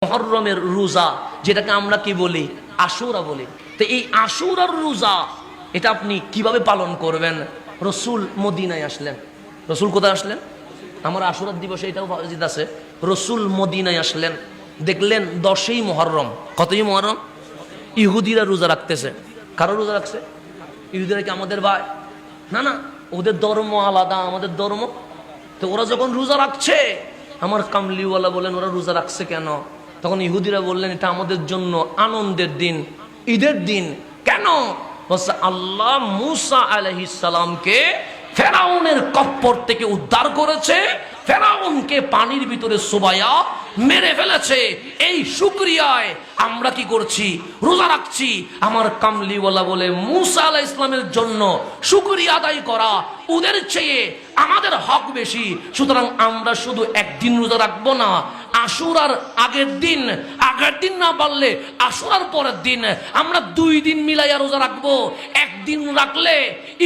মুহররমের রোজা যেটাকে আমরা কি বলি আশুরা বলি। তো এই আশুরার রোজা এটা আপনি কিভাবে পালন করবেন? রসুল মদিনায় আসলেন। রসুল কোথায় আসলেন? আমার আশুরার দিবসে এটাও মসজিদ আছে। রসুল মদিনায় আসলেন, দেখলেন 10ই মুহররম। কতই মুহররম? ইহুদিরা রোজা রাখতেছে। কারো রোজা রাখছে? ইহুদিরা কি আমাদের ভাই? না না, ওদের ধর্ম আলাদা, আমাদের ধর্ম। তো ওরা যখন রোজা রাখছে, আমার কামলিওয়ালা বলেন ওরা রোজা রাখছে কেন? তখন ইহুদিরা বললেন এটা আমাদের জন্য আনন্দের দিন, ঈদের দিন। কেন? বলছে আল্লাহ মুসা আলাইহিস সালামকে ফেরাউনের কপ্পর থেকে উদ্ধার করেছে, ফেরাউনকে পানির ভিতরে সুবাইয়া মেরে ফেলেছে। এই শুকরিয়ায় আমরা কি করছি? রোজা রাখছি। আমার কামলিওয়ালা বলে মুসা আলাইহিস সালামের জন্য শুকরিয়া আদায় করা ওদের চেয়ে আমাদের হক বেশি। সুতরাং আমরা শুধু একদিন রোজা রাখবো না, আশুরার আগের দিন না পারলে আশুরার পরের দিন আমরা 2 দিন মিলাইয়া রোজা রাখবো। একদিন রাখলে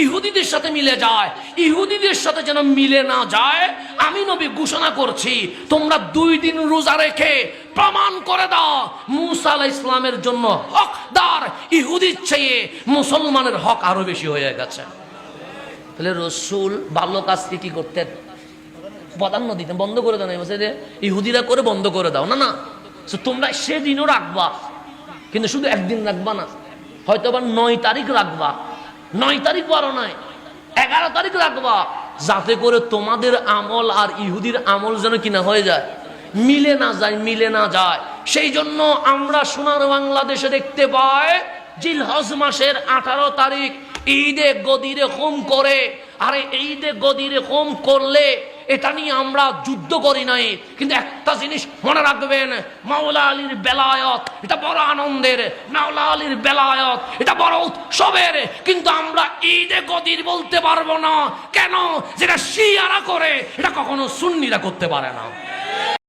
ইহুদিদের সাথে মিলে যায়, ইহুদিদের সাথে যেন মিলে না যায় আমি নবী ঘোষণা করছি, তোমরা 2 দিন রোজা রেখে প্রমাণ করে দাও মুসা আলাইহিস সালামের জন্য হকদার ইহুদির চেয়ে মুসলমানের হক আরো বেশি হয়ে গেছে। তাহলে রসুল ভালো কাজকে কি করতেন? প্রাধান্য দিতেন। বন্ধ করে দাও না, যে ইহুদিরা করে বন্ধ করে দাও, না না, তোমরা সেদিনও রাখবা, কিন্তু শুধু একদিন রাখবা না, হয়তো আবার 9 তারিখ রাখবা, 9 তারিখ 12 নয় 11 তারিখ রাখবা, যাতে করে তোমাদের আমল আর ইহুদির আমল যেন কিনা হয়ে যায়, মিলে না যায়। সেই জন্য আমরা সোনার বাংলাদেশে দেখতে পাই জিলহজ মাসের 18 তারিখ ঈদে গদিরে হোম করে। আরে ঈদে গদিরে হোম করলে এটা নিয়ে আমরা যুদ্ধ করি নাই, কিন্তু একটা জিনিস মনে রাখবেন, মাওলা আলীর বেলায়ত এটা বড় আনন্দের, মাওলা আলীর বেলায়ত এটা বড় উৎসবের, কিন্তু আমরা ঈদে গদির বলতে পারবো না। কেন? যেটা শিয়ারা করে এটা কখনো সুন্নিরা করতে পারে না।